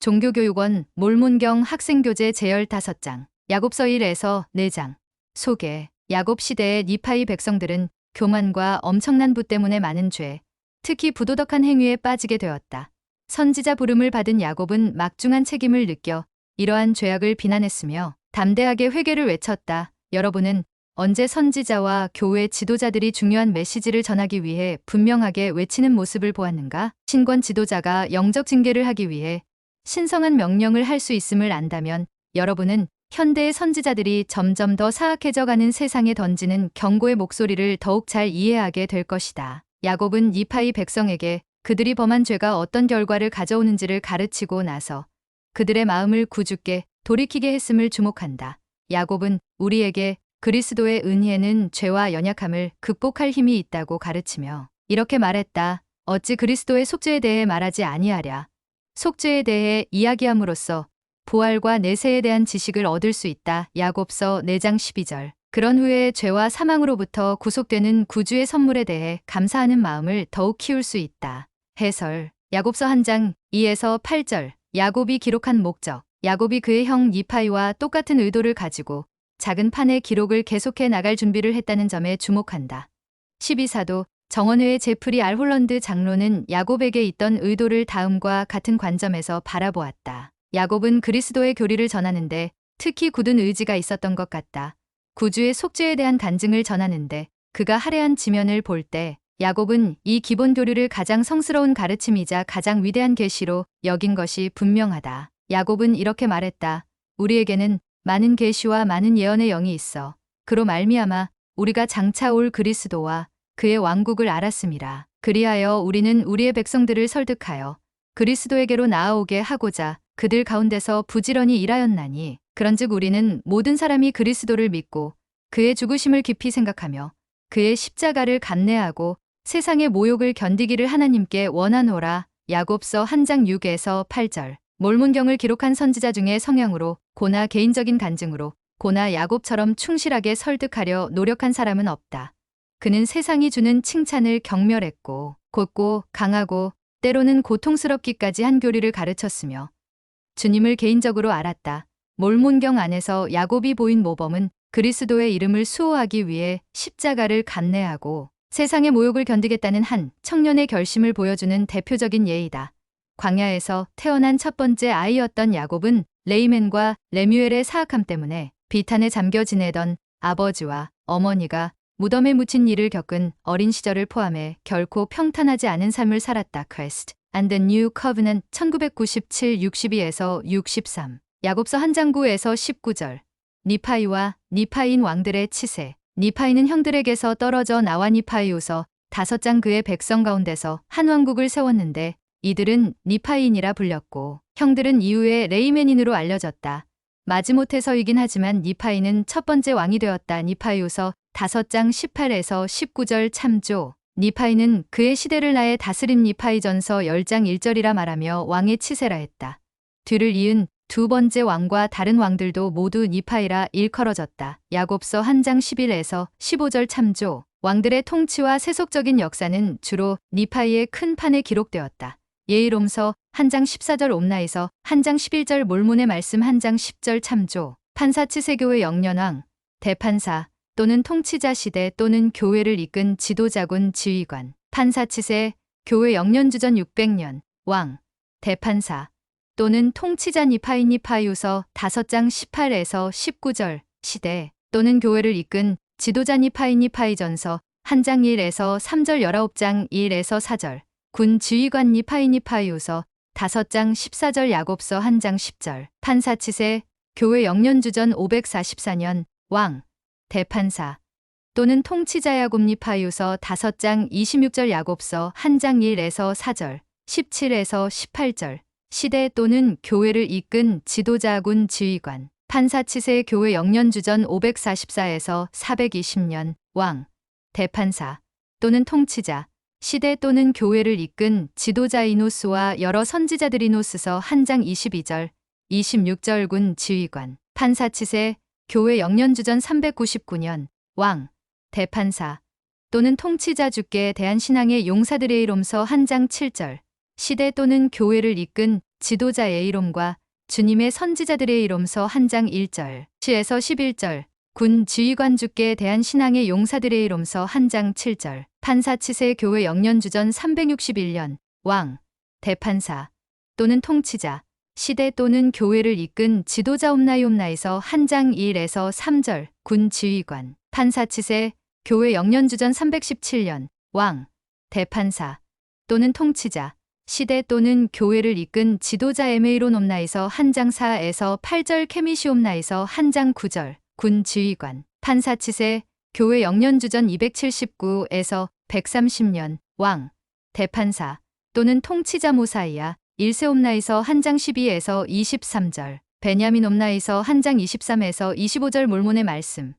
종교교육원 몰문경 학생교재 제열 5장, 야곱서 1에서 4장. 소개. 야곱 시대의 니파이 백성들은 교만과 엄청난 부 때문에 많은 죄, 특히 부도덕한 행위에 빠지게 되었다. 선지자 부름을 받은 야곱은 막중한 책임을 느껴 이러한 죄악을 비난했으며 담대하게 회개를 외쳤다. 여러분은 언제 선지자와 교회 지도자들이 중요한 메시지를 전하기 위해 분명하게 외치는 모습을 보았는가? 신권 지도자가 영적 징계를 하기 위해 신성한 명령을 할 수 있음을 안다면 여러분은 현대의 선지자들이 점점 더 사악해져 가는 세상에 던지는 경고의 목소리를 더욱 잘 이해하게 될 것이다. 야곱은 니파이 백성에게 그들이 범한 죄가 어떤 결과를 가져오는지를 가르치고 나서 그들의 마음을 구주께 돌이키게 했음을 주목한다. 야곱은 우리에게 그리스도의 은혜는 죄와 연약함을 극복할 힘이 있다고 가르치며 이렇게 말했다. 어찌 그리스도의 속죄에 대해 말하지 아니하랴. 속죄에 대해 이야기함으로써 부활과 내세에 대한 지식을 얻을 수 있다. 야곱서 4장 12절. 그런 후에 죄와 사망으로부터 구속되는 구주의 선물에 대해 감사하는 마음을 더욱 키울 수 있다. 해설. 야곱서 1장 2에서 8절. 야곱이 기록한 목적. 야곱이 그의 형 니파이와 똑같은 의도를 가지고 작은 판의 기록을 계속해 나갈 준비를 했다는 점에 주목한다. 12사도 정원회의 제프리 알 홀런드 장로는 야곱에게 있던 의도를 다음과 같은 관점에서 바라보았다. 야곱은 그리스도의 교리를 전하는데 특히 굳은 의지가 있었던 것 같다. 구주의 속죄에 대한 간증을 전하는데 그가 할애한 지면을 볼 때 야곱은 이 기본 교리를 가장 성스러운 가르침이자 가장 위대한 계시로 여긴 것이 분명하다. 야곱은 이렇게 말했다. 우리에게는 많은 계시와 많은 예언의 영이 있어. 그로 말미암아 우리가 장차 올 그리스도와 그의 왕국을 알았음이라. 그리하여 우리는 우리의 백성들을 설득하여 그리스도에게로 나아오게 하고자 그들 가운데서 부지런히 일하였나니 그런즉 우리는 모든 사람이 그리스도를 믿고 그의 죽으심을 깊이 생각하며 그의 십자가를 감내하고 세상의 모욕을 견디기를 하나님께 원하노라. 야곱서 1장 6에서 8절. 몰문경을 기록한 선지자 중에 성향으로 고나 개인적인 간증으로 고나 야곱처럼 충실하게 설득하려 노력한 사람은 없다. 그는 세상이 주는 칭찬을 경멸했고 곧고 강하고 때로는 고통스럽기까지 한 교리를 가르쳤으며 주님을 개인적으로 알았다. 몰문경 안에서 야곱이 보인 모범은 그리스도의 이름을 수호하기 위해 십자가를 감내하고 세상의 모욕을 견디겠다는 한 청년의 결심을 보여주는 대표적인 예이다. 광야에서 태어난 첫 번째 아이였던 야곱은 레이멘과 레뮤엘의 사악함 때문에 비탄에 잠겨 지내던 아버지와 어머니가 무덤에 묻힌 일을 겪은 어린 시절을 포함해 결코 평탄하지 않은 삶을 살았다. Christ and the New Covenant 1997 62에서 63. 야곱서 1장 9에서 19절. 니파이와 니파인 왕들의 치세. 니파이는 형들에게서 떨어져 나와 니파이우서 5장 그의 백성 가운데서 한 왕국을 세웠는데 이들은 니파인이라 불렸고 형들은 이후에 레이멘인으로 알려졌다. 마지못해서이긴 하지만 니파이는 첫 번째 왕이 되었다. 니파이우서 5장 18에서 19절 참조. 니파이는 그의 시대를 나의 다스림. 니파이전서 10장 1절이라 말하며 왕의 치세라 했다. 뒤를 이은 두 번째 왕과 다른 왕들도 모두 니파이라 일컬어졌다. 야곱서 1장 11에서 15절 참조. 왕들의 통치와 세속적인 역사는 주로 니파이의 큰 판에 기록되었다. 예이롬서 1장 14절 옴나이서 1장 11절 몰문의 말씀 1장 10절 참조. 판사 치세교의 영년왕, 대판사 또는 통치자 시대 또는 교회를 이끈 지도자군 지휘관. 판사 치세, 교회 영년주전 600년, 왕, 대판사 또는 통치자 니파이. 니파이우서 5장 18에서 19절 시대 또는 교회를 이끈 지도자 니파이. 니파이전서 1장 1에서 3절 19장 1에서 4절 군 지휘관 니파이. 니파이우서 5장 14절 야곱서 1장 10절 판사 치세, 교회 영년주전 544년, 왕, 대판사 또는 통치자 야곱. 니파이우서 5장 26절 야곱서 1장 1에서 4절 17에서 18절 시대 또는 교회를 이끈 지도자군 지휘관. 판사 치세, 교회 영년주전 544에서 420년, 왕, 대판사 또는 통치자 시대 또는 교회를 이끈 지도자 이노스와 여러 선지자들. 이노스서 1장 22절 26절 군 지휘관. 판사 치세, 교회 영년주전 399년, 왕, 대판사 또는 통치자 주께 대한 신앙의 용사들의 이롬서 1장 7절 시대 또는 교회를 이끈 지도자의 이름과 주님의 선지자들의 이름서 한 장 1절, 10에서 11절, 군 지휘관 주께 대한 신앙의 용사들의 이름서 한 장 7절, 판사 치세 교회 영년주전 361년, 왕, 대판사 또는 통치자, 시대 또는 교회를 이끈 지도자 옴나이옴나에서 한 장 1에서 3절, 군 지휘관, 판사 치세 교회 영년주전 317년, 왕, 대판사 또는 통치자, 시대 또는 교회를 이끈 지도자 에메이로놈나에서 한 장 4에서 8절, 케미시옴나에서 한 장 9절, 군 지휘관, 판사 치세 교회 영년주전 279에서 130년, 왕, 대판사 또는 통치자 모사이야, 일세옴나에서 한 장 12에서 23절, 베냐민 옴나에서 한 장 23에서 25절 몰몬의 말씀,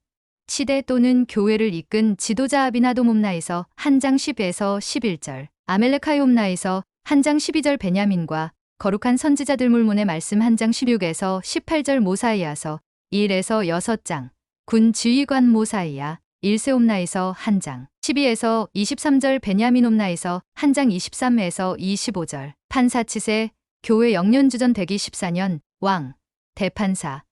시대 또는 교회를 이끈 지도자 아비나돔 옴나에서 한 장 10에서 11절, 아멜레카이 옴나에서 한 장 12절, 베냐민과 거룩한 선지자들 물문의 말씀 한 장 16에서 18절, 모사이아서 1에서 6장, 군 지휘관 모사이야, 일세옴나에서 한 장 12에서 23절, 베냐민 옴나에서 한 장 23에서 25절, 판사 치세 교회 영년주전 124년, 왕, 대판사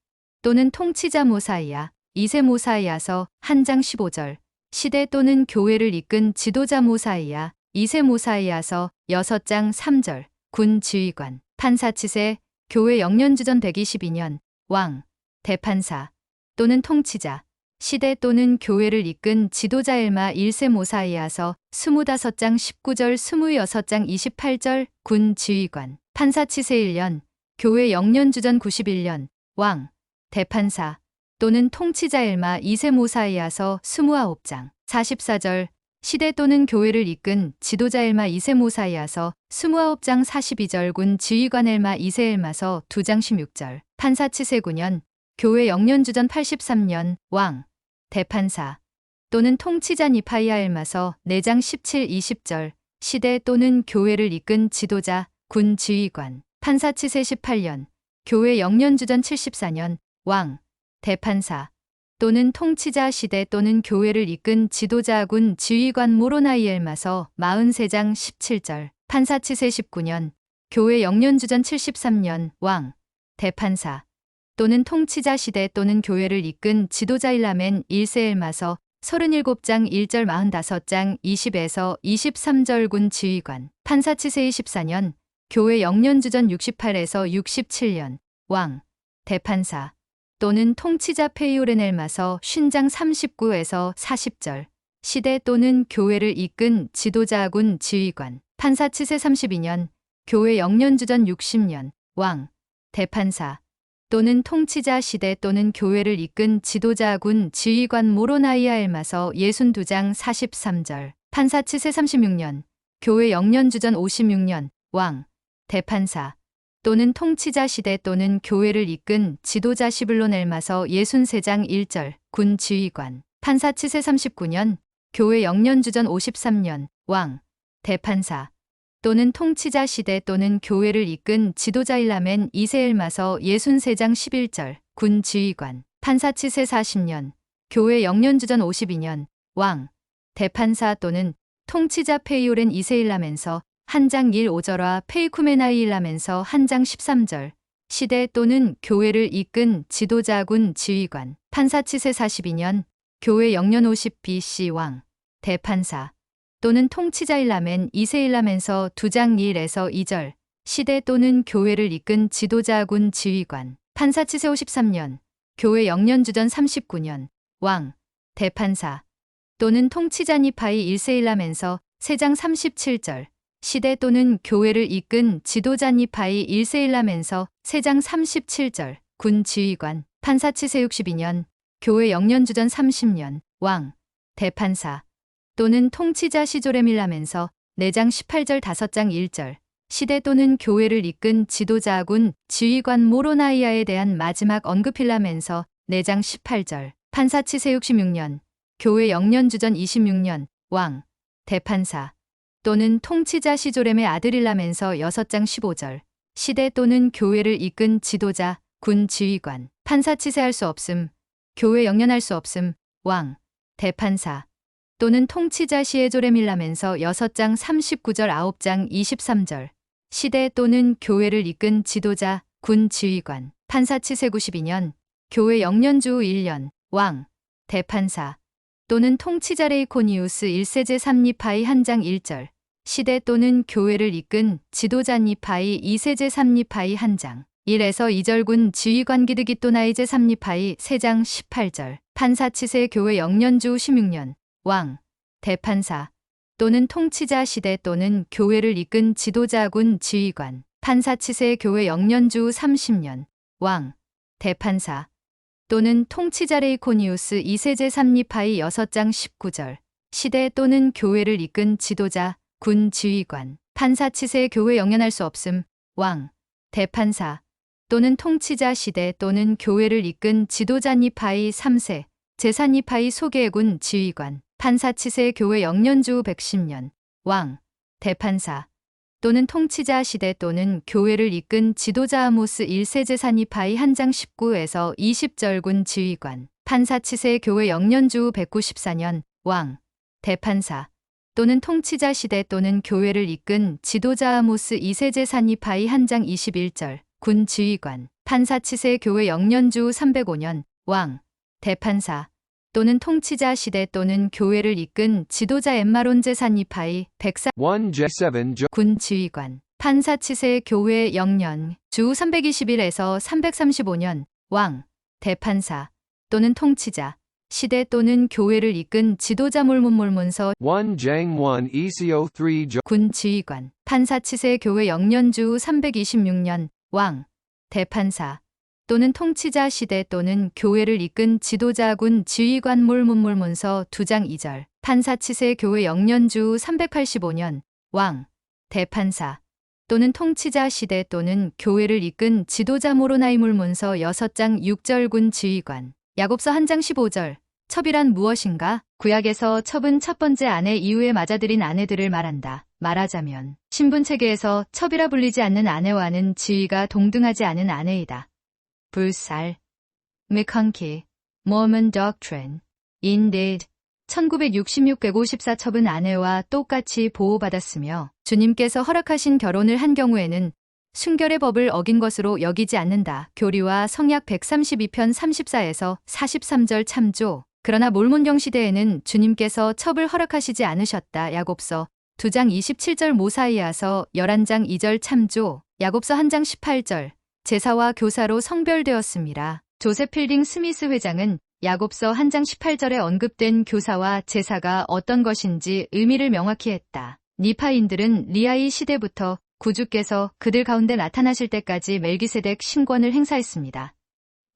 또는 통치자 모사이야, 이세 모사이아서 한 장 15절, 시대 또는 교회를 이끈 지도자 모사이야, 이세 모사이아서 6장 3절, 군 지휘관, 판사 치세 교회 영년주전 122년, 왕, 대판사 또는 통치자, 시대 또는 교회를 이끈 지도자 엘마 1세 모사이아서 25장 19절, 26장 28절, 군 지휘관, 판사 치세 1년, 교회 영년주전 91년, 왕, 대판사 또는 통치자 엘마 2세 모사이아서 29장 44절, 시대 또는 교회를 이끈 지도자 엘마 2세 모사이아서 29장 42절, 군 지휘관 엘마 2세 엘마서 2장 16절, 판사 치세 9년, 교회 영년주전 83년, 왕, 대판사 또는 통치자 니파이아 엘마서 4장 17, 20절, 시대 또는 교회를 이끈 지도자, 군 지휘관, 판사 치세 18년, 교회 영년주전 74년, 왕, 대판사 또는 통치자, 시대 또는 교회를 이끈 지도자, 군 지휘관 모로나이 엘마서 43장 17절, 판사 치세 19년, 교회 영년주전 73년, 왕, 대판사 또는 통치자, 시대 또는 교회를 이끈 지도자 일라멘 1세 엘마서 37장 1절, 45장 20에서 23절, 군 지휘관, 판사 치세 24년, 교회 영년주전 68에서 67년, 왕, 대판사 또는 통치자 페이오렌 엘마서 50장 39에서 40절, 시대 또는 교회를 이끈 지도자, 군 지휘관, 판사 치세 32년, 교회 영년주전 60년, 왕, 대판사 또는 통치자, 시대 또는 교회를 이끈 지도자, 군 지휘관 모로나이아 엘마서 62장 43절, 판사 치세 36년, 교회 영년주전 56년, 왕, 대판사 또는 통치자, 시대 또는 교회를 이끈 지도자 시블론 엘마서 63장 1절, 군 지휘관, 판사 치세 39년, 교회 영년주전 53년, 왕, 대판사 또는 통치자, 시대 또는 교회를 이끈 지도자 일라멘 2세 엘마서 63장 11절, 군 지휘관, 판사 치세 40년, 교회 영년주전 52년, 왕, 대판사 또는 통치자 페이오렌 2세 일라멘서 한 장 1, 5절과 페이쿠메나이 일라멘서 한 장 13절, 시대 또는 교회를 이끈 지도자, 군 지휘관, 판사 치세 42년, 교회 영년 50 BC, 왕, 대판사 또는 통치자 일라멘 2세 일라멘서 2장 1에서 2절, 시대 또는 교회를 이끈 지도자, 군 지휘관, 판사 치세 53년, 교회 영년주전 39년, 왕, 대판사 또는 통치자 니파이 1세 일라멘서 3장 37절, 시대 또는 교회를 이끈 지도자 니파이 1세 일라멘서 3장 37절, 군 지휘관, 판사 치세 62년, 교회 영년주전 30년, 왕, 대판사 또는 통치자 시조렘 일라멘서 4장 18절, 5장 1절, 시대 또는 교회를 이끈 지도자, 군 지휘관 모로나이아에 대한 마지막 언급 일라멘서 4장 18절, 판사 치세 66년, 교회 영년주전 26년, 왕, 대판사 또는 통치자 시조렘의 아들 일라멘서 6장 15절, 시대 또는 교회를 이끈 지도자, 군 지휘관, 판사 치세할 수 없음, 교회 영년할 수 없음, 왕, 대판사 또는 통치자 시에조렘 일라멘서 6장 39절, 9장 23절, 시대 또는 교회를 이끈 지도자, 군 지휘관, 판사 치세 92년, 교회 영년주 1년, 왕, 대판사 또는 통치자 레이코니우스 1세제 3니파이 한장 1절, 시대 또는 교회를 이끈 지도자 니파이 2세제 3니파이 한장 1에서 2절군 지휘관 기드기또나이제 3니파이 3장 18절, 판사 치세 교회 영년주 16년, 왕, 대판사 또는 통치자 시대 또는 교회를 이끈 지도자 군 지휘관, 판사 치세 교회 영년주 30년, 왕, 대판사 또는 통치자 레이코니우스 2세제 3니파이 6장 19절, 시대 또는 교회를 이끈 지도자, 군 지휘관, 판사 치세 교회 영연할 수 없음, 왕, 대판사 또는 통치자 시대 또는 교회를 이끈 지도자 니파이 3세, 제사 니파이 소개군 지휘관, 판사 치세 교회 영년주 110년, 왕, 대판사 또는 통치자 시대 또는 교회를 이끈 지도자 아모스 1세 제사 니파이 한장 19에서 20절군 지휘관, 판사 치세 교회 영년주 194년, 왕, 대판사 또는 통치자 시대 또는 교회를 이끈 지도자 아모스 2세 제사 니파이 한장 21절, 군 지휘관, 판사 치세 교회 영년주 305년, 왕, 대판사 또는 통치자 시대 또는 교회를 이끈 지도자 엠마론 제사 니파이 104 군 지휘관, 판사 치세 교회 영년 주 321에서 335년, 왕, 대판사 또는 통치자 시대 또는 교회를 이끈 지도자 몰문몰문서 군 지휘관, 판사 치세 교회 영년주 326년, 왕, 대판사 또는 통치자 시대 또는 교회를 이끈 지도자 군 지휘관 몰문몰문서 2장 2절, 판사 치세 교회 영년주 385년, 왕, 대판사 또는 통치자 시대 또는 교회를 이끈 지도자 모로나이 물문서 6장 6절 군 지휘관, 야곱서 한장 15절, 첩이란 무엇인가? 구약에서 첩은 첫 번째 아내 이후에 맞아들인 아내들을 말한다. 말하자면 신분체계에서 첩이라 불리지 않는 아내와는 지위가 동등하지 않은 아내이다. 불살, 미컨키, Mormon Doctrine, Indeed, 1966-154 첩은 아내와 똑같이 보호받았으며 주님께서 허락하신 결혼을 한 경우에는 순결의 법을 어긴 것으로 여기지 않는다. 교리와 성약 132편 34에서 43절 참조. 그러나 몰몬경 시대에는 주님께서 첩을 허락하시지 않으셨다. 야곱서 2장 27절 모사이아서 11장 2절 참조. 야곱서 1장 18절. 제사와 교사로 성별되었습니다. 조셉 필딩 스미스 회장은 야곱서 1장 18절에 언급된 교사와 제사가 어떤 것인지 의미를 명확히 했다. 니파인들은 리아이 시대부터 구주께서 그들 가운데 나타나실 때까지 멜기세덱 신권을 행사했습니다.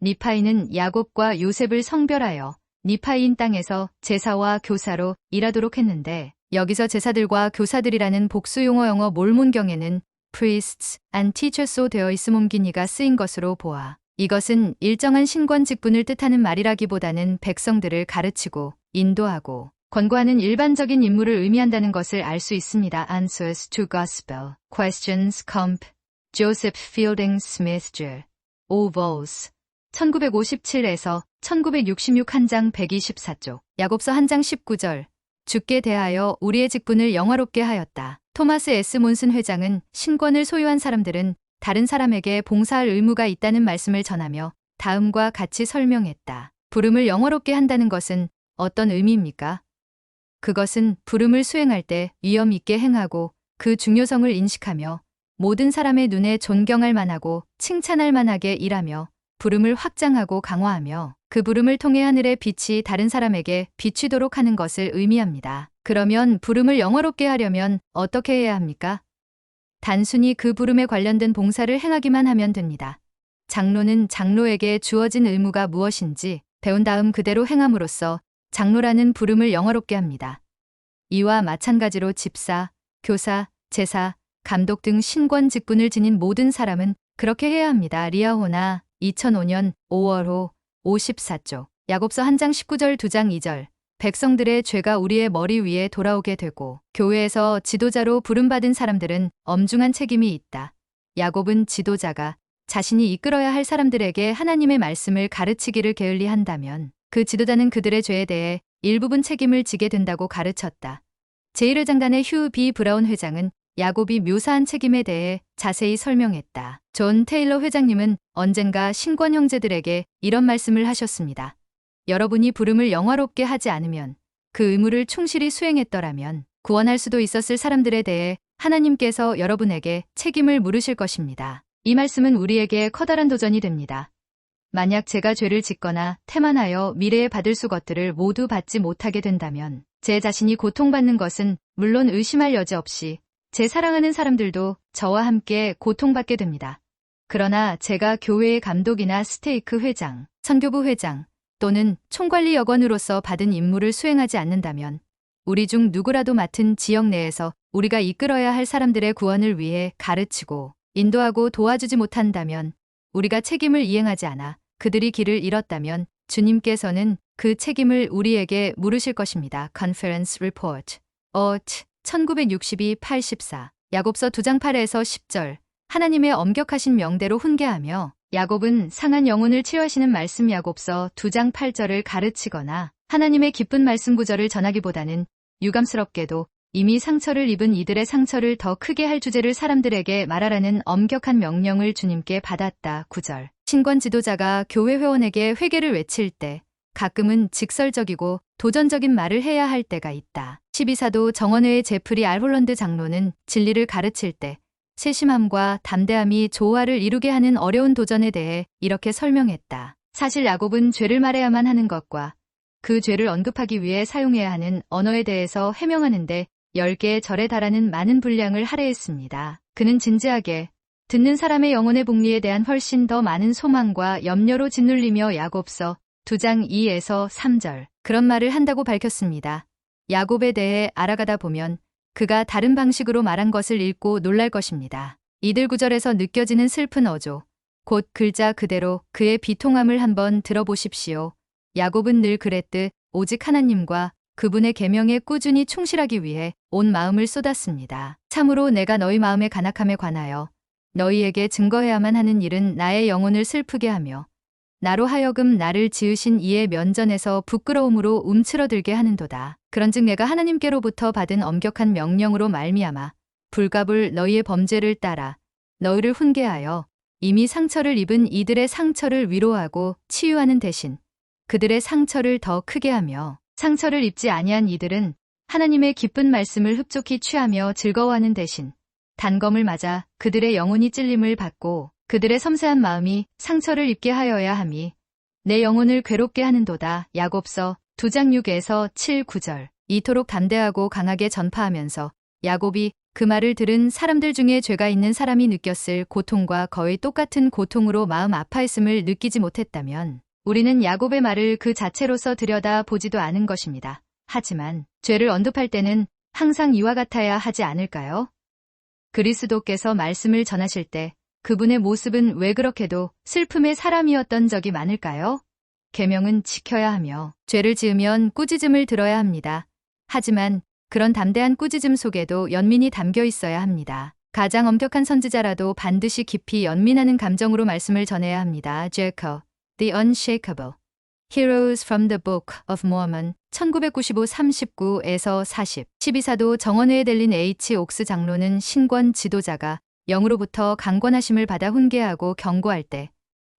니파인은 야곱과 요셉을 성별하여 니파인 땅에서 제사와 교사로 일하도록 했는데 여기서 제사들과 교사들이라는 복수용어 영어 몰몬경에는 priests and teachers로 되어 있음 옮긴이가 쓰인 것으로 보아 이것은 일정한 신권 직분을 뜻하는 말이라기보다는 백성들을 가르치고 인도하고 권고하는 일반적인 임무를 의미한다는 것을 알 수 있습니다. Answers to Gospel Questions Comp Joseph Fielding Smith Jr. Ovals 1957에서 1966 한장 124쪽 야곱서 한장 19절 주께 대하여 우리의 직분을 영화롭게 하였다. 토마스 S. 몬슨 회장은 신권을 소유한 사람들은 다른 사람에게 봉사할 의무가 있다는 말씀을 전하며 다음과 같이 설명했다. 부름을 영화롭게 한다는 것은 어떤 의미입니까? 그것은 부름을 수행할 때 위엄 있게 행하고 그 중요성을 인식하며 모든 사람의 눈에 존경할 만하고 칭찬할 만하게 일하며 부름을 확장하고 강화하며 그 부름을 통해 하늘의 빛이 다른 사람에게 비추도록 하는 것을 의미합니다. 그러면 부름을 영화롭게 하려면 어떻게 해야 합니까? 단순히 그 부름에 관련된 봉사를 행하기만 하면 됩니다. 장로는 장로에게 주어진 의무가 무엇인지 배운 다음 그대로 행함으로써 장로라는 부름을 영화롭게 합니다. 이와 마찬가지로 집사, 교사, 제사, 감독 등 신권 직분을 지닌 모든 사람은 그렇게 해야 합니다. 리아호나 2005년 5월호 54쪽 야곱서 1장 19절 2장 2절 백성들의 죄가 우리의 머리 위에 돌아오게 되고 교회에서 지도자로 부름받은 사람들은 엄중한 책임이 있다. 야곱은 지도자가 자신이 이끌어야 할 사람들에게 하나님의 말씀을 가르치기를 게을리한다면 그 지도자는 그들의 죄에 대해 일부분 책임을 지게 된다고 가르쳤다. 제1회 장단의 휴 비 브라운 회장은 야곱이 묘사한 책임에 대해 자세히 설명했다. 존 테일러 회장님은 언젠가 신권 형제들에게 이런 말씀을 하셨습니다. 여러분이 부름을 영화롭게 하지 않으면, 그 의무를 충실히 수행했더라면 구원할 수도 있었을 사람들에 대해 하나님께서 여러분에게 책임을 물으실 것입니다. 이 말씀은 우리에게 커다란 도전이 됩니다. 만약 제가 죄를 짓거나 태만하여 미래에 받을 수 것들을 모두 받지 못하게 된다면 제 자신이 고통받는 것은 물론 의심할 여지 없이 제 사랑하는 사람들도 저와 함께 고통받게 됩니다. 그러나 제가 교회의 감독이나 스테이크 회장, 선교부 회장 또는 총관리 여건으로서 받은 임무를 수행하지 않는다면 우리 중 누구라도 맡은 지역 내에서 우리가 이끌어야 할 사람들의 구원을 위해 가르치고 인도하고 도와주지 못한다면, 우리가 책임을 이행하지 않아 그들이 길을 잃었다면 주님께서는 그 책임을 우리에게 물으실 것입니다. Conference Report 1962-84 야곱서 2장 8에서 10절 하나님의 엄격하신 명대로 훈계하며 야곱은 상한 영혼을 치유하시는 말씀 야곱서 2장 8절을 가르치거나 하나님의 기쁜 말씀 구절을 전하기보다는 유감스럽게도 이미 상처를 입은 이들의 상처를 더 크게 할 주제를 사람들에게 말하라는 엄격한 명령을 주님께 받았다. 9절 신권 지도자가 교회 회원에게 회개를 외칠 때 가끔은 직설적이고 도전적인 말을 해야 할 때가 있다. 12사도 정원회의 제프리 알 홀런드 장로는 진리를 가르칠 때 세심함과 담대함이 조화를 이루게 하는 어려운 도전에 대해 이렇게 설명했다. 사실 야곱은 죄를 말해야만 하는 것과 그 죄를 언급하기 위해 사용해야 하는 언어에 대해서 해명하는데 10개의 절에 달하는 많은 분량을 할애했습니다. 그는 진지하게 듣는 사람의 영혼의 복리에 대한 훨씬 더 많은 소망과 염려로 짓눌리며 야곱서 2장 2에서 3절 그런 말을 한다고 밝혔습니다. 야곱에 대해 알아가다 보면 그가 다른 방식으로 말한 것을 읽고 놀랄 것입니다. 이들 구절에서 느껴지는 슬픈 어조, 곧 글자 그대로 그의 비통함을 한번 들어보십시오. 야곱은 늘 그랬듯 오직 하나님과 그분의 계명에 꾸준히 충실하기 위해 온 마음을 쏟았습니다. 참으로 내가 너희 마음의 간악함에 관하여 너희에게 증거해야만 하는 일은 나의 영혼을 슬프게 하며 나로 하여금 나를 지으신 이의 면전에서 부끄러움으로 움츠러들게 하는도다. 그런즉 내가 하나님께로부터 받은 엄격한 명령으로 말미암아 불갑을 너희의 범죄를 따라 너희를 훈계하여 이미 상처를 입은 이들의 상처를 위로하고 치유하는 대신 그들의 상처를 더 크게 하며 상처를 입지 아니한 이들은 하나님의 기쁜 말씀을 흡족히 취하며 즐거워하는 대신 단검을 맞아 그들의 영혼이 찔림을 받고 그들의 섬세한 마음이 상처를 입게 하여야 함이 내 영혼을 괴롭게 하는도다. 야곱서 2장 6에서 7, 9절 이토록 담대하고 강하게 전파하면서 야곱이 그 말을 들은 사람들 중에 죄가 있는 사람이 느꼈을 고통과 거의 똑같은 고통으로 마음 아파했음을 느끼지 못했다면 우리는 야곱의 말을 그 자체로서 들여다 보지도 않은 것입니다. 하지만 죄를 언급할 때는 항상 이와 같아야 하지 않을까요? 그리스도께서 말씀을 전하실 때 그분의 모습은 왜 그렇게도 슬픔의 사람이었던 적이 많을까요? 계명은 지켜야 하며 죄를 지으면 꾸짖음을 들어야 합니다. 하지만 그런 담대한 꾸짖음 속에도 연민이 담겨 있어야 합니다. 가장 엄격한 선지자라도 반드시 깊이 연민하는 감정으로 말씀을 전해야 합니다. 제커 The Unshakable Heroes from the Book of Mormon 1995 39에서 40 12사도 정원회에 들린 H. 옥스 장로는 신권 지도자가 영으로부터 강권하심을 받아 훈계하고 경고할 때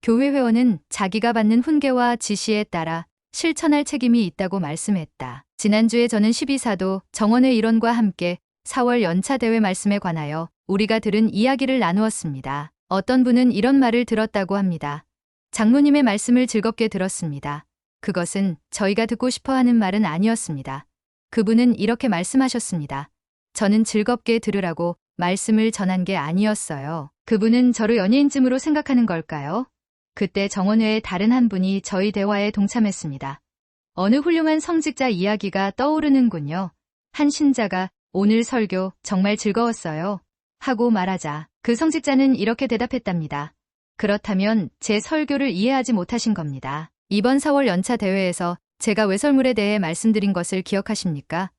교회 회원은 자기가 받는 훈계와 지시에 따라 실천할 책임이 있다고 말씀했다. 지난주에 저는 12사도 정원회 일원과 함께 4월 연차 대회 말씀에 관하여 우리가 들은 이야기를 나누었습니다. 어떤 분은 이런 말을 들었다고 합니다. 장로님의 말씀을 즐겁게 들었습니다. 그것은 저희가 듣고 싶어 하는 말은 아니었습니다. 그분은 이렇게 말씀하셨습니다. 저는 즐겁게 들으라고 말씀을 전한 게 아니었어요. 그분은 저를 연예인쯤으로 생각하는 걸까요? 그때 정원회의 다른 한 분이 저희 대화에 동참했습니다. 어느 훌륭한 성직자 이야기가 떠오르는군요. 한 신자가 오늘 설교 정말 즐거웠어요. 하고 말하자 그 성직자는 이렇게 대답했답니다. 그렇다면 제 설교를 이해하지 못하신 겁니다. 이번 4월 연차 대회에서 제가 외설물에 대해 말씀드린 것을 기억하십니까?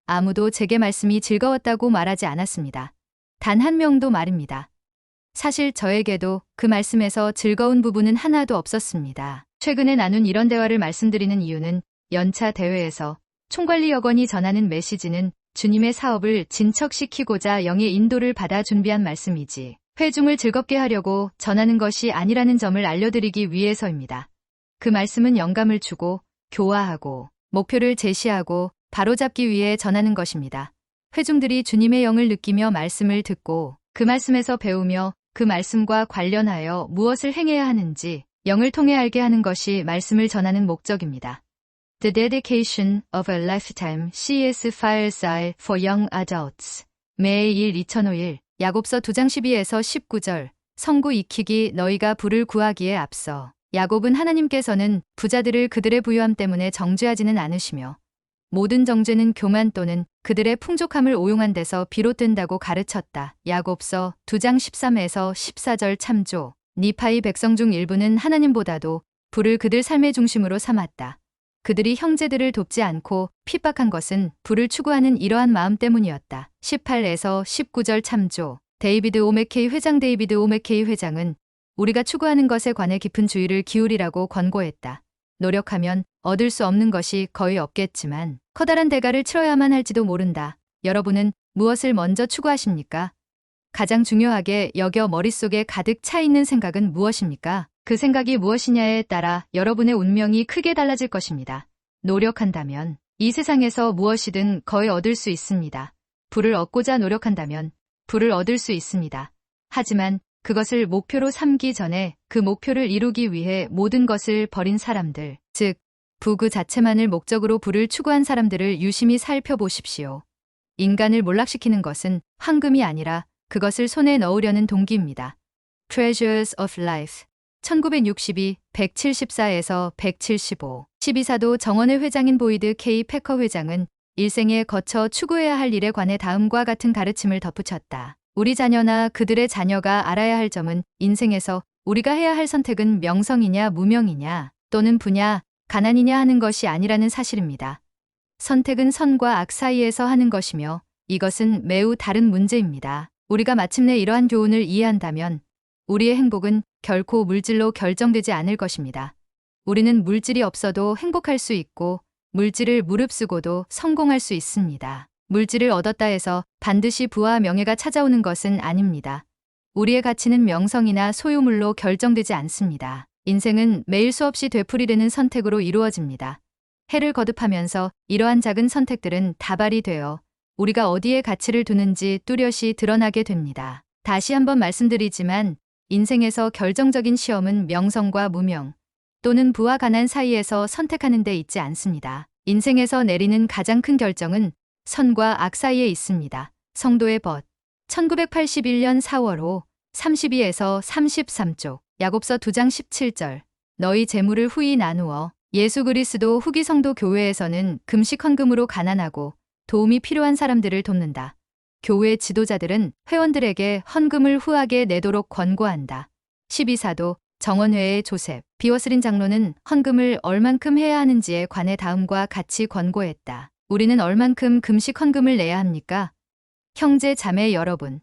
아무도 제게 말씀이 즐거웠다고 말하지 않았습니다. 단 한 명도 말입니다. 사실 저에게도 그 말씀에서 즐거운 부분은 하나도 없었습니다. 최근에 나눈 이런 대화를 말씀드리는 이유는 연차 대회에서 총관리 여건이 전하는 메시지는 주님의 사업을 진척시키고자 영의 인도를 받아 준비한 말씀이지 회중을 즐겁게 하려고 전하는 것이 아니라는 점을 알려드리기 위해서입니다. 그 말씀은 영감을 주고 교화하고 목표를 제시하고 바로잡기 위해 전하는 것입니다. 회중들이 주님의 영을 느끼며 말씀을 듣고 그 말씀에서 배우며 그 말씀과 관련하여 무엇을 행해야 하는지 영을 통해 알게 하는 것이 말씀을 전하는 목적입니다. The Dedication of a Lifetime CS Fireside for Young Adults 매 1 2005일 야곱서 2장 12에서 19절 성구 익히기 너희가 부를 구하기에 앞서 야곱은 하나님께서는 부자들을 그들의 부유함 때문에 정죄하지는 않으시며 모든 정죄는 교만 또는 그들의 풍족함을 오용한 데서 비롯된다고 가르쳤다. 야곱서 2장 13에서 14절 참조 니파이 백성 중 일부는 하나님보다도 부를 그들 삶의 중심으로 삼았다. 그들이 형제들을 돕지 않고 핍박한 것은 부를 추구하는 이러한 마음 때문이었다. 18에서 19절 참조 데이비드 오메케이 회장 데이비드 오메케이 회장은 우리가 추구하는 것에 관해 깊은 주의를 기울이라고 권고했다. 노력하면 얻을 수 없는 것이 거의 없겠지만 커다란 대가를 치러야만 할지도 모른다. 여러분은 무엇을 먼저 추구하십니까? 가장 중요하게 여겨 머릿속에 가득 차 있는 생각은 무엇입니까? 그 생각이 무엇이냐에 따라 여러분의 운명이 크게 달라질 것입니다. 노력한다면 이 세상에서 무엇이든 거의 얻을 수 있습니다. 부를 얻고자 노력한다면 부를 얻을 수 있습니다. 하지만 그것을 목표로 삼기 전에 그 목표를 이루기 위해 모든 것을 버린 사람들, 즉 부 그 자체만을 목적으로 부를 추구한 사람들을 유심히 살펴보십시오. 인간을 몰락시키는 것은 황금이 아니라 그것을 손에 넣으려는 동기입니다. Treasures of Life 1962, 174에서 175 12사도 정원의 회장인 보이드 K. 패커 회장은 일생에 거쳐 추구해야 할 일에 관해 다음과 같은 가르침을 덧붙였다. 우리 자녀나 그들의 자녀가 알아야 할 점은 인생에서 우리가 해야 할 선택은 명성이냐 무명이냐 또는 부냐 가난이냐 하는 것이 아니라는 사실입니다. 선택은 선과 악 사이에서 하는 것이며 이것은 매우 다른 문제입니다. 우리가 마침내 이러한 교훈을 이해한다면 우리의 행복은 결코 물질로 결정되지 않을 것입니다. 우리는 물질이 없어도 행복할 수 있고 물질을 무릅쓰고도 성공할 수 있습니다. 물질을 얻었다 해서 반드시 부와 명예가 찾아오는 것은 아닙니다. 우리의 가치는 명성이나 소유물로 결정되지 않습니다. 인생은 매일 수없이 되풀이되는 선택으로 이루어집니다. 해를 거듭하면서 이러한 작은 선택들은 다발이 되어 우리가 어디에 가치를 두는지 뚜렷이 드러나게 됩니다. 다시 한번 말씀드리지만 인생에서 결정적인 시험은 명성과 무명 또는 부와 가난 사이에서 선택하는 데 있지 않습니다. 인생에서 내리는 가장 큰 결정은 선과 악 사이에 있습니다. 성도의 벗 1981년 4월 5, 32에서 33쪽 야곱서 2장 17절 너희 재물을 후히 나누어 예수 그리스도 후기 성도 교회에서는 금식 헌금으로 가난하고 도움이 필요한 사람들을 돕는다. 교회 지도자들은 회원들에게 헌금을 후하게 내도록 권고한다. 12사도 정원회의 조셉 비워스린 장로는 헌금을 얼만큼 해야 하는지에 관해 다음과 같이 권고했다. 우리는 얼만큼 금식 헌금을 내야 합니까? 형제 자매 여러분,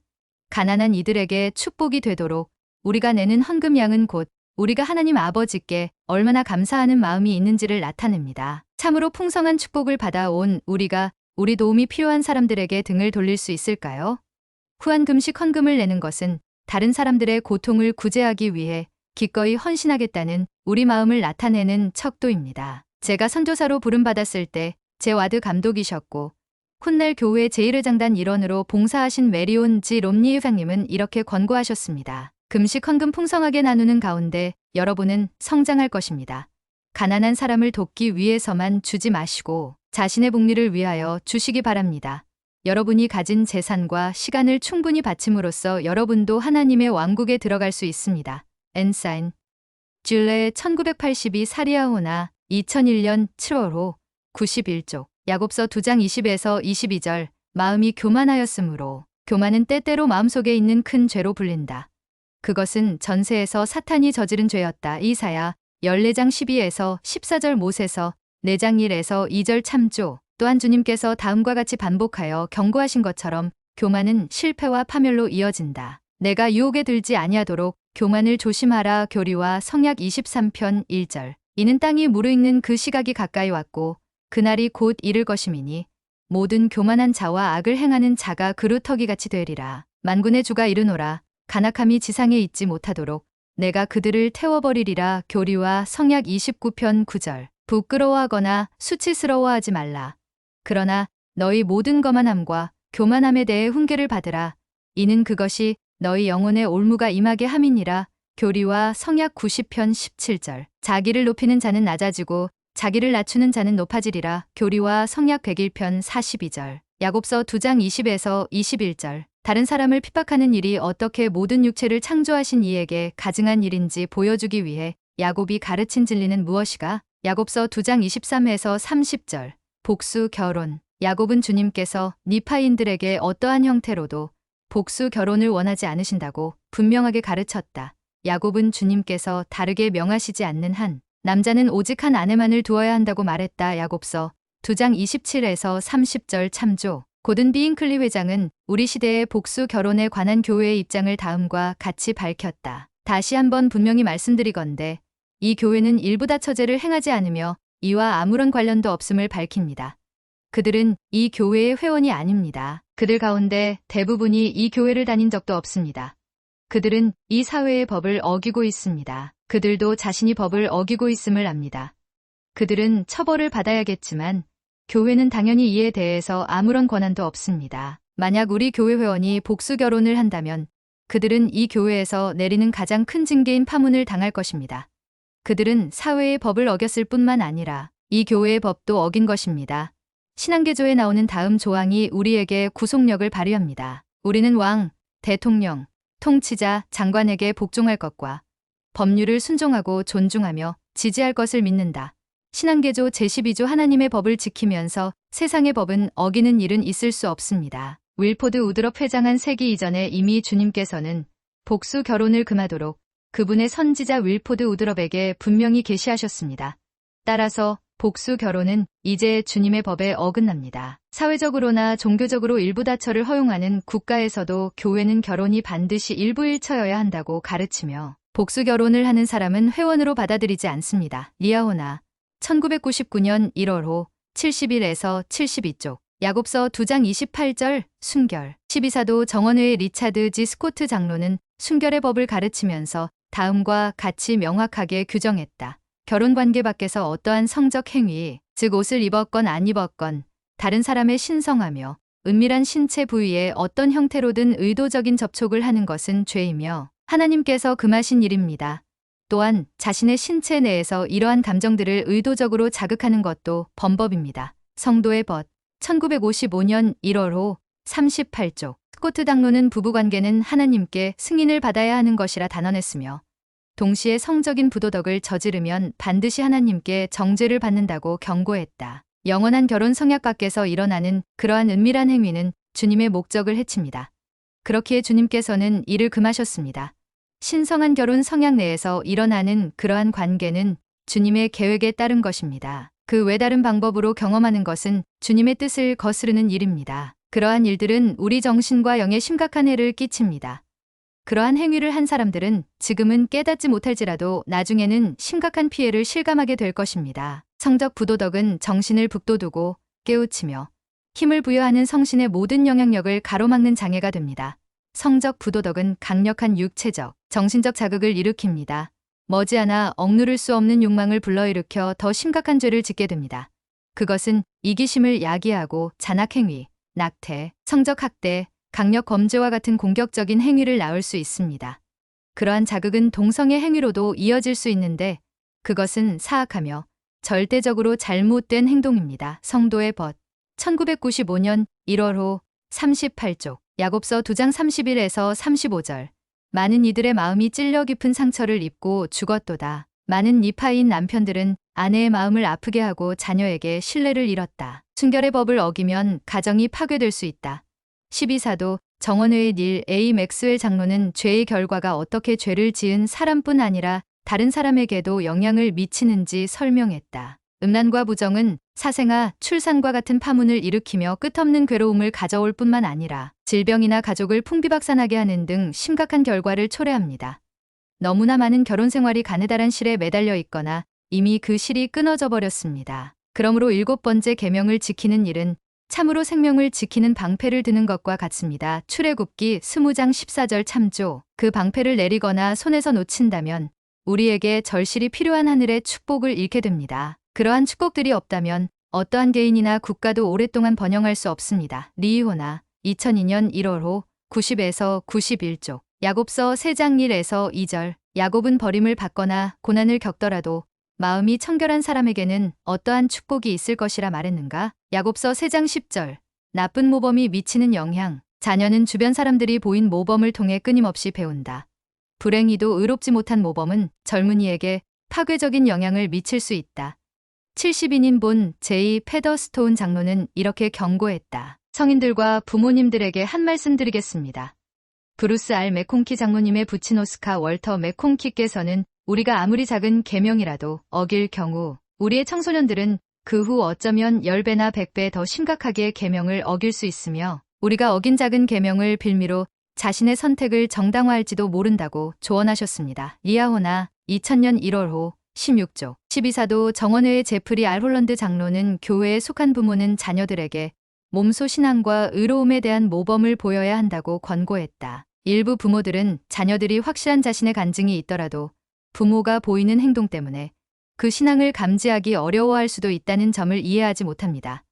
가난한 이들에게 축복이 되도록 우리가 내는 헌금량은 곧 우리가 하나님 아버지께 얼마나 감사하는 마음이 있는지를 나타냅니다. 참으로 풍성한 축복을 받아온 우리가 우리 도움이 필요한 사람들에게 등을 돌릴 수 있을까요? 후한 금식 헌금을 내는 것은 다른 사람들의 고통을 구제하기 위해 기꺼이 헌신하겠다는 우리 마음을 나타내는 척도입니다. 제가 선교사로 부름받았을 때 제 와드 감독이셨고 훗날 교회 제1회장단 일원으로 봉사하신 메리온 지 롬니 회장님은 이렇게 권고하셨습니다. 금식 헌금 풍성하게 나누는 가운데 여러분은 성장할 것입니다. 가난한 사람을 돕기 위해서만 주지 마시고 자신의 복리를 위하여 주시기 바랍니다. 여러분이 가진 재산과 시간을 충분히 바침으로써 여러분도 하나님의 왕국에 들어갈 수 있습니다. 엔사인 줄레 1982 사리아호나 2001년 7월 5 91쪽 야곱서 2장 20에서 22절 마음이 교만하였으므로 교만은 때때로 마음속에 있는 큰 죄로 불린다. 그것은 전세에서 사탄이 저지른 죄였다. 이사야 14장 12에서 14절 못에서 4장 1에서 2절 참조 또한 주님께서 다음과 같이 반복하여 경고하신 것처럼 교만은 실패와 파멸로 이어진다. 내가 유혹에 들지 아니하도록 교만을 조심하라. 교리와 성약 23편 1절 이는 땅이 무르익는 그 시각이 가까이 왔고 그날이 곧 이를 것임이니 모든 교만한 자와 악을 행하는 자가 그루터기같이 되리라. 만군의 주가 이르노라. 간악함이 지상에 있지 못하도록 내가 그들을 태워버리리라. 교리와 성약 29편 9절. 부끄러워하거나 수치스러워하지 말라. 그러나 너희 모든 거만함과 교만함에 대해 훈계를 받으라. 이는 그것이 너희 영혼의 올무가 임하게 함이니라. 교리와 성약 90편 17절. 자기를 높이는 자는 낮아지고 자기를 낮추는 자는 높아지리라. 교리와 성약 101편 42절. 야곱서 2장 20에서 21절. 다른 사람을 핍박하는 일이 어떻게 모든 육체를 창조하신 이에게 가증한 일인지 보여주기 위해 야곱이 가르친 진리는 무엇이가? 야곱서 2장 23에서 30절. 복수 결혼. 야곱은 주님께서 니파인들에게 어떠한 형태로도 복수 결혼을 원하지 않으신다고 분명하게 가르쳤다. 야곱은 주님께서 다르게 명하시지 않는 한 남자는 오직 한 아내만을 두어야 한다고 말했다. 야곱서 2장 27에서 30절 참조. 고든 비잉클리 회장은 우리 시대의 복수 결혼에 관한 교회의 입장을 다음과 같이 밝혔다. 다시 한번 분명히 말씀드리건대 이 교회는 일부다 처제를 행하지 않으며 이와 아무런 관련도 없음을 밝힙니다. 그들은 이 교회의 회원이 아닙니다. 그들 가운데 대부분이 이 교회를 다닌 적도 없습니다. 그들은 이 사회의 법을 어기고 있습니다. 그들도 자신이 법을 어기고 있음을 압니다. 그들은 처벌을 받아야겠지만 교회는 당연히 이에 대해서 아무런 권한도 없습니다. 만약 우리 교회 회원이 복수 결혼을 한다면 그들은 이 교회에서 내리는 가장 큰 징계인 파문을 당할 것입니다. 그들은 사회의 법을 어겼을 뿐만 아니라 이 교회의 법도 어긴 것입니다. 신앙개조에 나오는 다음 조항이 우리에게 구속력을 발휘합니다. 우리는 왕, 대통령, 통치자, 장관에게 복종할 것과 법률을 순종하고 존중하며 지지할 것을 믿는다. 신앙개조 제12조 하나님의 법을 지키면서 세상의 법은 어기는 일은 있을 수 없습니다. 윌포드 우드럽 회장 한 세기 이전에 이미 주님께서는 복수 결혼을 금하도록 그분의 선지자 윌포드 우드럽에게 분명히 계시하셨습니다. 따라서 복수 결혼은 이제 주님의 법에 어긋납니다. 사회적으로나 종교적으로 일부다처를 허용하는 국가에서도 교회는 결혼이 반드시 일부일처여야 한다고 가르치며 복수 결혼을 하는 사람은 회원으로 받아들이지 않습니다. 리아호나 1999년 1월호 71에서 72쪽. 야곱서 2장 28절 순결. 12사도 정원회의 리차드 G 스코트 장로는 순결의 법을 가르치면서 다음과 같이 명확하게 규정했다. 결혼관계 밖에서 어떠한 성적 행위, 즉 옷을 입었건 안 입었건 다른 사람의 신성하며 은밀한 신체 부위에 어떤 형태로든 의도적인 접촉을 하는 것은 죄이며 하나님께서 금하신 일입니다. 또한 자신의 신체 내에서 이러한 감정들을 의도적으로 자극하는 것도 범법입니다. 성도의 벗 1955년 1월호 38쪽. 스코트 장로는 부부관계는 하나님께 승인을 받아야 하는 것이라 단언했으며 동시에 성적인 부도덕을 저지르면 반드시 하나님께 정죄를 받는다고 경고했다. 영원한 결혼 성약 밖에서 일어나는 그러한 은밀한 행위는 주님의 목적을 해칩니다. 그렇기에 주님께서는 이를 금하셨습니다. 신성한 결혼 성약 내에서 일어나는 그러한 관계는 주님의 계획에 따른 것입니다. 그 외다른 방법으로 경험하는 것은 주님의 뜻을 거스르는 일입니다. 그러한 일들은 우리 정신과 영에 심각한 해를 끼칩니다. 그러한 행위를 한 사람들은 지금은 깨닫지 못할지라도 나중에는 심각한 피해를 실감하게 될 것입니다. 성적 부도덕은 정신을 북돋우고 깨우치며 힘을 부여하는 성신의 모든 영향력을 가로막는 장애가 됩니다. 성적 부도덕은 강력한 육체적, 정신적 자극을 일으킵니다. 머지않아 억누를 수 없는 욕망을 불러일으켜 더 심각한 죄를 짓게 됩니다. 그것은 이기심을 야기하고 잔악행위, 낙태, 성적 학대, 강력 범죄와 같은 공격적인 행위를 낳을 수 있습니다. 그러한 자극은 동성애 행위로도 이어질 수 있는데 그것은 사악하며 절대적으로 잘못된 행동입니다. 성도의 벗 1995년 1월호 38쪽. 야곱서 2장 31에서 35절. 많은 이들의 마음이 찔려 깊은 상처를 입고 죽었도다. 많은 니파인 남편들은 아내의 마음을 아프게 하고 자녀에게 신뢰를 잃었다. 순결의 법을 어기면 가정이 파괴될 수 있다. 12사도 정원회의 닐 A 맥스웰 장로는 죄의 결과가 어떻게 죄를 지은 사람뿐 아니라 다른 사람에게도 영향을 미치는지 설명했다. 음란과 부정은 사생아, 출산과 같은 파문을 일으키며 끝없는 괴로움을 가져올 뿐만 아니라 질병이나 가족을 풍비박산하게 하는 등 심각한 결과를 초래합니다. 너무나 많은 결혼 생활이 가느다란 실에 매달려 있거나 이미 그 실이 끊어져 버렸습니다. 그러므로 7번째 계명을 지키는 일은 참으로 생명을 지키는 방패를 드는 것과 같습니다. 출애굽기 20장 14절 참조. 그 방패를 내리거나 손에서 놓친다면 우리에게 절실히 필요한 하늘의 축복을 잃게 됩니다. 그러한 축복들이 없다면 어떠한 개인이나 국가도 오랫동안 번영할 수 없습니다. 리이호나 2002년 1월호 90에서 91쪽. 야곱서 3장 1에서 2절. 야곱은 버림을 받거나 고난을 겪더라도 마음이 청결한 사람에게는 어떠한 축복이 있을 것이라 말했는가? 야곱서 3장 10절. 나쁜 모범이 미치는 영향. 자녀는 주변 사람들이 보인 모범을 통해 끊임없이 배운다. 불행히도 의롭지 못한 모범은 젊은이에게 파괴적인 영향을 미칠 수 있다. 70인인 본 제이 페더스톤 장로는 이렇게 경고했다. 성인들과 부모님들에게 한 말씀 드리겠습니다. 브루스 알 맥콩키 장로님의 부친 오스카 월터 맥콩키께서는 우리가 아무리 작은 계명이라도 어길 경우 우리의 청소년들은 그 후 어쩌면 10배나 100배 더 심각하게 계명을 어길 수 있으며 우리가 어긴 작은 계명을 빌미로 자신의 선택을 정당화할지도 모른다고 조언하셨습니다. 리아호나 2000년 1월호 16조. 12사도 정원회의 제프리 알 홀런드 장로는 교회에 속한 부모는 자녀들에게 몸소 신앙과 의로움에 대한 모범을 보여야 한다고 권고했다. 일부 부모들은 자녀들이 확실한 자신의 간증이 있더라도 부모가 보이는 행동 때문에 그 신앙을 감지하기 어려워할 수도 있다는 점을 이해하지 못합니다.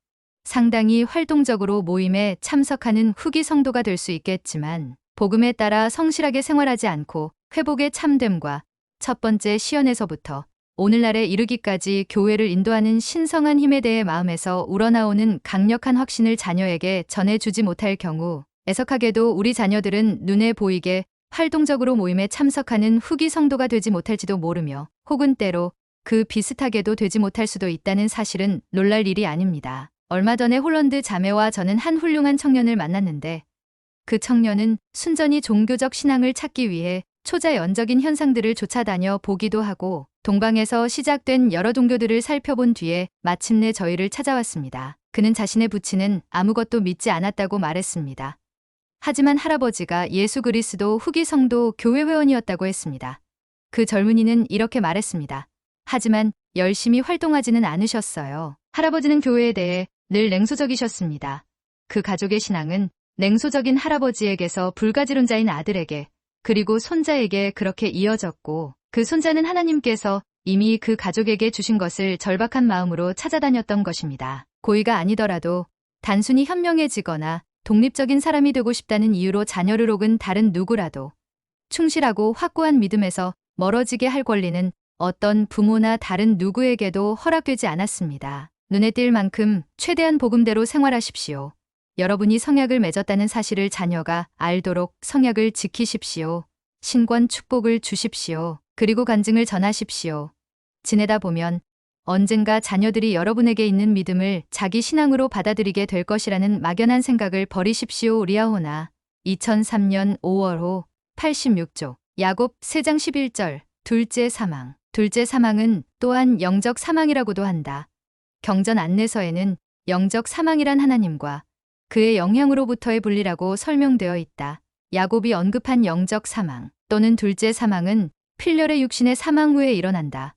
상당히 활동적으로 모임에 참석하는 후기 성도가 될 수 있겠지만 복음에 따라 성실하게 생활하지 않고 회복의 참됨과 첫 번째 시연에서부터 오늘날에 이르기까지 교회를 인도하는 신성한 힘에 대해 마음에서 우러나오는 강력한 확신을 자녀에게 전해주지 못할 경우 애석하게도 우리 자녀들은 눈에 보이게 활동적으로 모임에 참석하는 후기 성도가 되지 못할지도 모르며 혹은 때로 그 비슷하게도 되지 못할 수도 있다는 사실은 놀랄 일이 아닙니다. 얼마 전에 홀런드 자매와 저는 한 훌륭한 청년을 만났는데 그 청년은 순전히 종교적 신앙을 찾기 위해 초자연적인 현상들을 쫓아다녀 보기도 하고 동방에서 시작된 여러 종교들을 살펴본 뒤에 마침내 저희를 찾아왔습니다. 그는 자신의 부친은 아무것도 믿지 않았다고 말했습니다. 하지만 할아버지가 예수 그리스도 후기 성도 교회 회원이었다고 했습니다. 그 젊은이는 이렇게 말했습니다. 하지만 열심히 활동하지는 않으셨어요. 할아버지는 교회에 대해 늘 냉소적이셨습니다. 그 가족의 신앙은 냉소적인 할아버지에게서 불가지론자인 아들에게 그리고 손자에게 그렇게 이어졌고 그 손자는 하나님께서 이미 그 가족에게 주신 것을 절박한 마음으로 찾아다녔던 것입니다. 고의가 아니더라도 단순히 현명해지거나 독립적인 사람이 되고 싶다는 이유로 자녀를 혹은 다른 누구라도 충실하고 확고한 믿음에서 멀어지게 할 권리는 어떤 부모나 다른 누구에게도 허락되지 않았습니다. 눈에 띌 만큼 최대한 복음대로 생활하십시오. 여러분이 성약을 맺었다는 사실을 자녀가 알도록 성약을 지키십시오. 신권 축복을 주십시오. 그리고 간증을 전하십시오. 지내다 보면 언젠가 자녀들이 여러분에게 있는 믿음을 자기 신앙으로 받아들이게 될 것이라는 막연한 생각을 버리십시오. 리아호나 2003년 5월호 86조. 야곱 3장 11절. 둘째 사망. 둘째 사망은 또한 영적 사망이라고도 한다. 경전 안내서에는 영적 사망이란 하나님과 그의 영향으로부터의 분리라고 설명되어 있다. 야곱이 언급한 영적 사망 또는 둘째 사망은 필렬의 육신의 사망 후에 일어난다.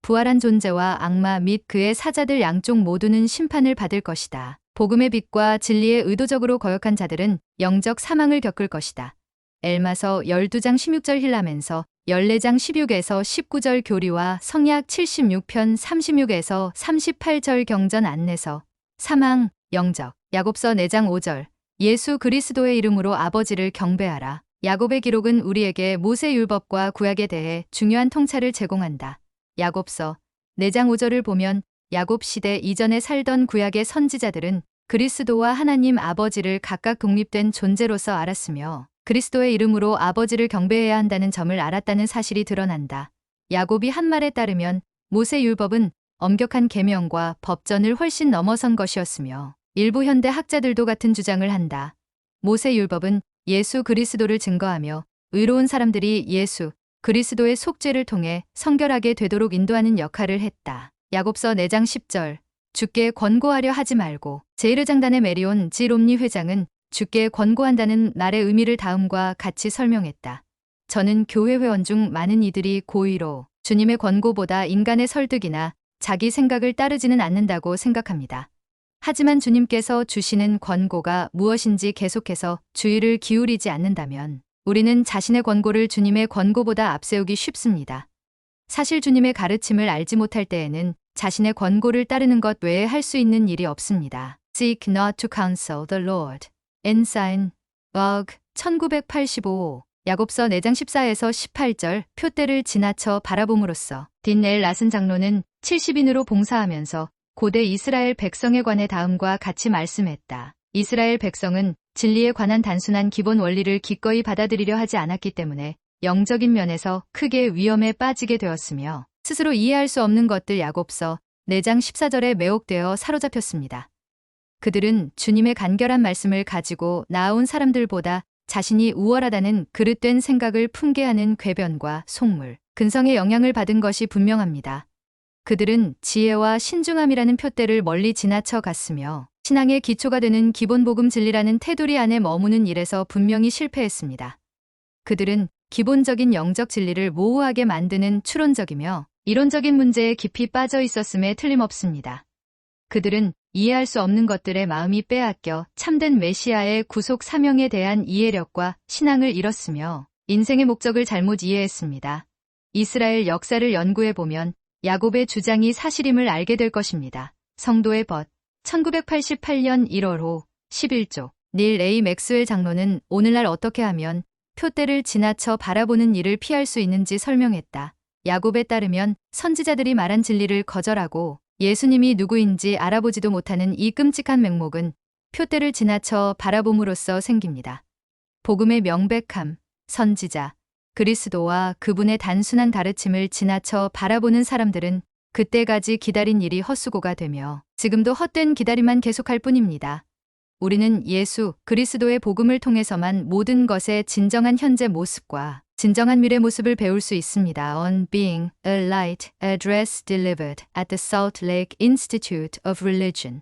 부활한 존재와 악마 및 그의 사자들 양쪽 모두는 심판을 받을 것이다. 복음의 빛과 진리에 의도적으로 거역한 자들은 영적 사망을 겪을 것이다. 엘마서 12장 16절 힐라멘서 14장 16에서 19절 교리와 성약 76편 36에서 38절 경전 안내서 사망, 영적, 야곱서 4장 5절 예수 그리스도의 이름으로 아버지를 경배하라. 야곱의 기록은 우리에게 모세 율법과 구약에 대해 중요한 통찰을 제공한다. 야곱서 4장 5절을 보면 야곱 시대 이전에 살던 구약의 선지자들은 그리스도와 하나님 아버지를 각각 독립된 존재로서 알았으며 그리스도의 이름으로 아버지를 경배해야 한다는 점을 알았다는 사실이 드러난다. 야곱이 한 말에 따르면 모세 율법은 엄격한 계명과 법전을 훨씬 넘어선 것이었으며 일부 현대 학자들도 같은 주장을 한다. 모세 율법은 예수 그리스도를 증거하며 의로운 사람들이 예수 그리스도의 속죄를 통해 성결하게 되도록 인도하는 역할을 했다. 야곱서 4장 10절. 주께 권고하려 하지 말고. 제1회장단의 메리온 지 롬니 회장은 주께 권고한다는 말의 의미를 다음과 같이 설명했다. 저는 교회 회원 중 많은 이들이 고의로 주님의 권고보다 인간의 설득이나 자기 생각을 따르지는 않는다고 생각합니다. 하지만 주님께서 주시는 권고가 무엇인지 계속해서 주의를 기울이지 않는다면 우리는 자신의 권고를 주님의 권고보다 앞세우기 쉽습니다. 사실 주님의 가르침을 알지 못할 때에는 자신의 권고를 따르는 것 외에 할 수 있는 일이 없습니다. Seek not to counsel the Lord. Ensign, Bug, 1985. 야곱서 4장 14에서 18절 표대를 지나쳐 바라봄으로써 딘엘 라슨 장로는 70인으로 봉사하면서 고대 이스라엘 백성에 관해 다음과 같이 말씀했다. 이스라엘 백성은 진리에 관한 단순한 기본 원리를 기꺼이 받아들이려 하지 않았기 때문에 영적인 면에서 크게 위험에 빠지게 되었으며 스스로 이해할 수 없는 것들 야곱서 4장 14절에 매혹되어 사로잡혔습니다. 그들은 주님의 간결한 말씀을 가지고 나아온 사람들보다 자신이 우월하다는 그릇된 생각을 품게 하는 궤변과 속물, 근성의 영향을 받은 것이 분명합니다. 그들은 지혜와 신중함이라는 표대를 멀리 지나쳐 갔으며 신앙의 기초가 되는 기본 복음 진리라는 테두리 안에 머무는 일에서 분명히 실패했습니다. 그들은 기본적인 영적 진리를 모호하게 만드는 추론적이며 이론적인 문제에 깊이 빠져 있었음에 틀림없습니다. 그들은 이해할 수 없는 것들에 마음이 빼앗겨 참된 메시아의 구속 사명에 대한 이해력과 신앙을 잃었으며 인생의 목적을 잘못 이해했습니다. 이스라엘 역사를 연구해보면 야곱의 주장이 사실임을 알게 될 것입니다. 성도의 벗 1988년 1월호 11조 닐 A. 맥스웰 장로는 오늘날 어떻게 하면 표대를 지나쳐 바라보는 일을 피할 수 있는지 설명했다. 야곱에 따르면 선지자들이 말한 진리를 거절하고 예수님이 누구인지 알아보지도 못하는 이 끔찍한 맹목은 표대를 지나쳐 바라봄으로써 생깁니다. 복음의 명백함, 선지자, 그리스도와 그분의 단순한 가르침을 지나쳐 바라보는 사람들은 그때까지 기다린 일이 헛수고가 되며 지금도 헛된 기다림만 계속할 뿐입니다. 우리는 예수, 그리스도의 복음을 통해서만 모든 것의 진정한 현재 모습과 진정한 미래 모습을 배울 수 있습니다. On Being a Light Address Delivered at the Salt Lake Institute of Religion.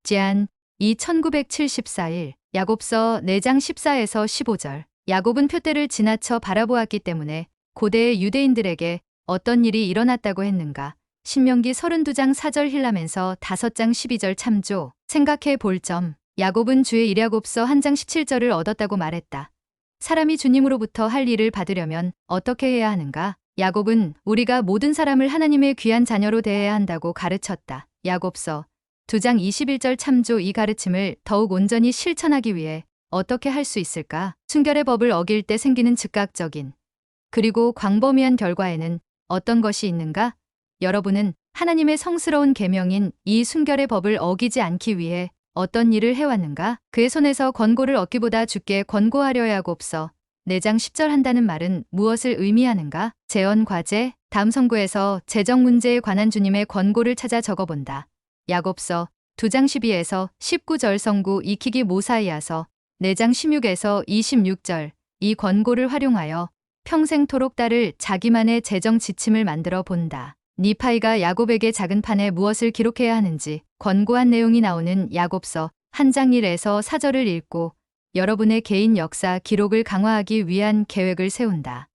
제안 1974일 야곱서 4장 14에서 15절. 야곱은 표대를 지나쳐 바라보았기 때문에 고대의 유대인들에게 어떤 일이 일어났다고 했는가. 신명기 32장 4절 힐라멘서 5장 12절 참조. 생각해 볼 점. 야곱은 주의 일야곱서 1장 17절을 얻었다고 말했다. 사람이 주님으로부터 할 일을 받으려면 어떻게 해야 하는가? 야곱은 우리가 모든 사람을 하나님의 귀한 자녀로 대해야 한다고 가르쳤다. 야곱서 2장 21절 참조. 이 가르침을 더욱 온전히 실천하기 위해 어떻게 할 수 있을까? 순결의 법을 어길 때 생기는 즉각적인 그리고 광범위한 결과에는 어떤 것이 있는가? 여러분은 하나님의 성스러운 계명인 이 순결의 법을 어기지 않기 위해 어떤 일을 해왔는가? 그의 손에서 권고를 얻기보다 주께 권고하려 야곱서 4장 10절 한다는 말은 무엇을 의미하는가? 재원 과제, 다음 성구에서 재정 문제에 관한 주님의 권고를 찾아 적어본다. 야곱서 2장 12에서 19절 성구 익히기 모사이아서 4장 16에서 26절 이 권고를 활용하여 평생토록 딸을 자기만의 재정 지침을 만들어 본다. 니파이가 야곱에게 작은 판에 무엇을 기록해야 하는지 권고한 내용이 나오는 야곱서 1장 1에서 4절을 읽고 여러분의 개인 역사 기록을 강화하기 위한 계획을 세운다.